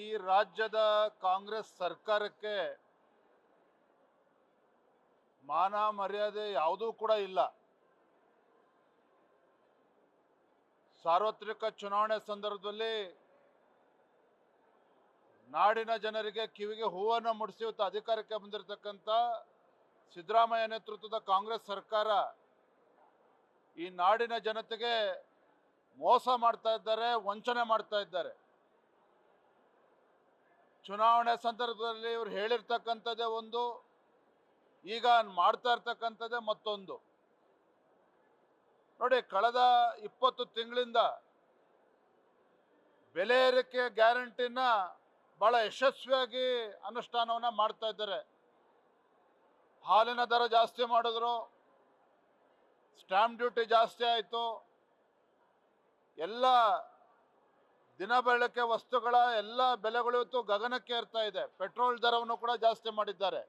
ಈ ರಾಜ್ಯದ ಕಾಂಗ್ರೆಸ್ ಸರ್ಕಾರಕ್ಕೆ ಮಾನ ಮರ್ಯಾದೆ ಯಾವುದೂ ಕೂಡ ಇಲ್ಲ. ಸಾರ್ವತ್ರಿಕ ಚುನಾವಣೆ ಸಂದರ್ಭದಲ್ಲಿ ನಾಡಿನ ಜನರಿಗೆ ಕಿವಿಗೆ ಹೂವನ್ನು ಮುಡಿಸಿ ಇವತ್ತು ಅಧಿಕಾರಕ್ಕೆ ಬಂದಿರತಕ್ಕಂಥ ಸಿದ್ದರಾಮಯ್ಯ ನೇತೃತ್ವದ ಕಾಂಗ್ರೆಸ್ ಸರ್ಕಾರ ಈ ನಾಡಿನ ಜನತೆಗೆ ಮೋಸ ಮಾಡ್ತಾ ಇದ್ದಾರೆ, ವಂಚನೆ ಮಾಡ್ತಾ ಇದ್ದಾರೆ. ಚುನಾವಣೆ ಸಂದರ್ಭದಲ್ಲಿ ಇವರು ಹೇಳಿರ್ತಕ್ಕಂಥದ್ದೇ ಒಂದು, ಈಗ ಮಾಡ್ತಾ ಇರ್ತಕ್ಕಂಥದ್ದೇ ಮತ್ತೊಂದು. ನೋಡಿ, ಕಳೆದ 20 ತಿಂಗಳಿಂದ ಬೆಲೆ ಏರಿಕೆ ಗ್ಯಾರಂಟಿನ ಬಹಳ ಯಶಸ್ವಿಯಾಗಿ ಅನುಷ್ಠಾನವನ್ನು ಮಾಡ್ತಾ ಇದ್ದಾರೆ. ಹಾಲಿನ ದರ ಜಾಸ್ತಿ ಮಾಡಿದ್ರು, ಸ್ಟ್ಯಾಂಪ್ ಡ್ಯೂಟಿ ಜಾಸ್ತಿ ಆಯಿತು, ಎಲ್ಲ ದಿನಬಳಕೆ ವಸ್ತುಗಳ ಎಲ್ಲ ಬೆಲೆಗಳು ಇವತ್ತು ಗಗನಕ್ಕೆ ಏರ್ತಾ ಇದೆ. ಪೆಟ್ರೋಲ್ ದರವನ್ನು ಕೂಡ ಜಾಸ್ತಿ ಮಾಡಿದ್ದಾರೆ.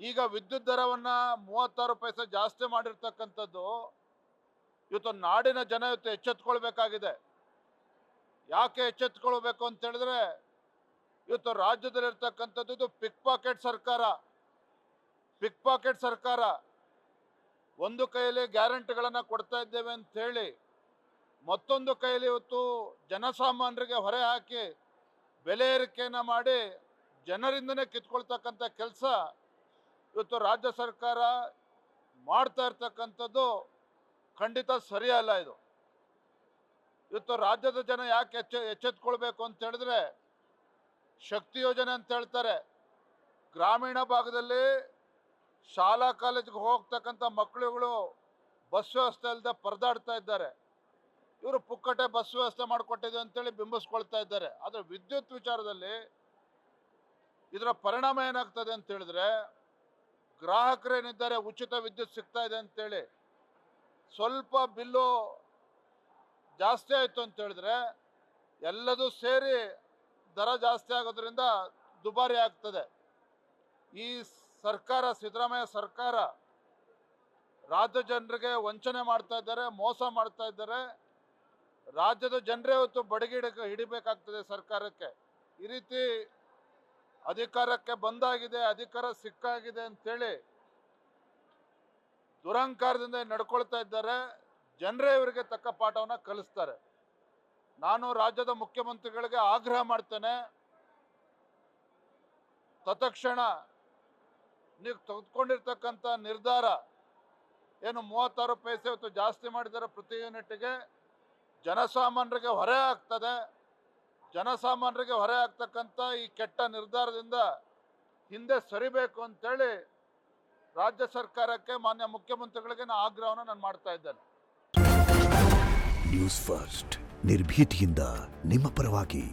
ಈಗ ವಿದ್ಯುತ್ ದರವನ್ನು 36 ಪೈಸೆ ಜಾಸ್ತಿ ಮಾಡಿರ್ತಕ್ಕಂಥದ್ದು ಇವತ್ತು ನಾಡಿನ ಜನ ಇವತ್ತು ಎಚ್ಚೆತ್ಕೊಳ್ಬೇಕಾಗಿದೆ. ಯಾಕೆ ಎಚ್ಚೆತ್ಕೊಳ್ಬೇಕು ಅಂತ ಹೇಳಿದ್ರೆ, ಇವತ್ತು ರಾಜ್ಯದಲ್ಲಿರ್ತಕ್ಕಂಥದ್ದು ಇದು ಪಿಕ್ ಪಾಕೆಟ್ ಸರ್ಕಾರ. ಒಂದು ಕೈಯಲ್ಲಿ ಗ್ಯಾರಂಟಿಗಳನ್ನು ಕೊಡ್ತಾ ಇದ್ದೇವೆ ಅಂತ ಹೇಳಿ ಮತ್ತೊಂದು ಕೈಯಲ್ಲಿ ಇವತ್ತು ಜನಸಾಮಾನ್ಯರಿಗೆ ಹೊರೆ ಹಾಕಿ ಬೆಲೆ ಏರಿಕೆಯನ್ನು ಮಾಡಿ ಜನರಿಂದನೇ ಕಿತ್ಕೊಳ್ತಕ್ಕಂಥ ಕೆಲಸ ಇವತ್ತು ರಾಜ್ಯ ಸರ್ಕಾರ ಮಾಡ್ತಾ ಇರ್ತಕ್ಕಂಥದ್ದು ಖಂಡಿತ ಸರಿಯಲ್ಲ. ಇದು ಇವತ್ತು ರಾಜ್ಯದ ಜನ ಯಾಕೆ ಎಚ್ಚೆತ್ಕೊಳ್ಬೇಕು ಅಂತ ಹೇಳಿದ್ರೆ, ಶಕ್ತಿ ಯೋಜನೆ ಅಂತ ಹೇಳ್ತಾರೆ. ಗ್ರಾಮೀಣ ಭಾಗದಲ್ಲಿ ಶಾಲಾ ಕಾಲೇಜಿಗೆ ಹೋಗ್ತಕ್ಕಂಥ ಮಕ್ಕಳುಗಳು ಬಸ್ ವ್ಯವಸ್ಥೆ ಇಲ್ಲದೆ ಪರದಾಡ್ತಾ ಇದ್ದಾರೆ. ಇವರು ಪುಕ್ಕಟೆ ಬಸ್ ವ್ಯವಸ್ಥೆ ಮಾಡಿಕೊಟ್ಟಿದೆ ಅಂತೇಳಿ ಬಿಂಬಿಸ್ಕೊಳ್ತಾ ಇದ್ದಾರೆ. ಆದರೆ ವಿದ್ಯುತ್ ವಿಚಾರದಲ್ಲಿ ಇದರ ಪರಿಣಾಮ ಏನಾಗ್ತದೆ ಅಂತ ಹೇಳಿದ್ರೆ, ಗ್ರಾಹಕರೇನಿದ್ದಾರೆ ಉಚಿತ ವಿದ್ಯುತ್ ಸಿಗ್ತಾ ಇದೆ ಅಂತೇಳಿ ಸ್ವಲ್ಪ ಬಿಲ್ಲು ಜಾಸ್ತಿ ಆಯಿತು ಅಂತ ಹೇಳಿದ್ರೆ ಎಲ್ಲದೂ ಸೇರಿ ದರ ಜಾಸ್ತಿ ಆಗೋದ್ರಿಂದ ದುಬಾರಿ ಆಗ್ತದೆ. ಈ ಸರ್ಕಾರ, ಸಿದ್ದರಾಮಯ್ಯ ಸರ್ಕಾರ, ರಾಜ್ಯ ಜನರಿಗೆ ವಂಚನೆ ಮಾಡ್ತಾ ಇದ್ದಾರೆ, ಮೋಸ ಮಾಡ್ತಾ ಇದ್ದಾರೆ. ರಾಜ್ಯದ ಜನರೇ ಇವತ್ತು ಬಡಗಿ ಹಿಡಿಬೇಕಾಗ್ತದೆ ಸರ್ಕಾರಕ್ಕೆ. ಈ ರೀತಿ ಅಧಿಕಾರಕ್ಕೆ ಬಂದಾಗಿದೆ, ಅಧಿಕಾರ ಸಿಕ್ಕಾಗಿದೆ ಅಂತೇಳಿ ದುರಹಂಕಾರದಿಂದ ನಡ್ಕೊಳ್ತಾ ಇದ್ದಾರೆ. ಜನರೇ ಇವರಿಗೆ ತಕ್ಕ ಪಾಠವನ್ನು ಕಲಿಸ್ತಾರೆ. ನಾನು ರಾಜ್ಯದ ಮುಖ್ಯಮಂತ್ರಿಗಳಿಗೆ ಆಗ್ರಹ ಮಾಡ್ತೇನೆ, ತತ್ಕ್ಷಣ ನೀವು ತೆಗೆದುಕೊಂಡಿರ್ತಕ್ಕಂಥ ನಿರ್ಧಾರ ಏನು 36 ಪೈಸೆ ಇವತ್ತು ಜಾಸ್ತಿ ಮಾಡಿದ್ದಾರೆ ಪ್ರತಿ ಯೂನಿಟ್ಗೆ, ಜನಸಾಮಾನ್ಯರಿಗೆ ಹೊರೆ ಆಗ್ತದೆ. ಜನಸಾಮಾನ್ಯರಿಗೆ ಹೊರೆ ಆಗ್ತಕ್ಕಂಥ ಈ ಕೆಟ್ಟ ನಿರ್ಧಾರದಿಂದ ಹಿಂದೆ ಸರಿಬೇಕು ಅಂತೇಳಿ ರಾಜ್ಯ ಸರ್ಕಾರಕ್ಕೆ, ಮಾನ್ಯ ಮುಖ್ಯಮಂತ್ರಿಗಳಿಗೆ ನಾನು ಆಗ್ರಹವನ್ನು ಮಾಡ್ತಾ ಇದ್ದೇನೆ. ನ್ಯೂಸ್ ಫಸ್ಟ್, ನಿರ್ಭೀತಿಯಿಂದ ನಿಮ್ಮ ಪರವಾಗಿ.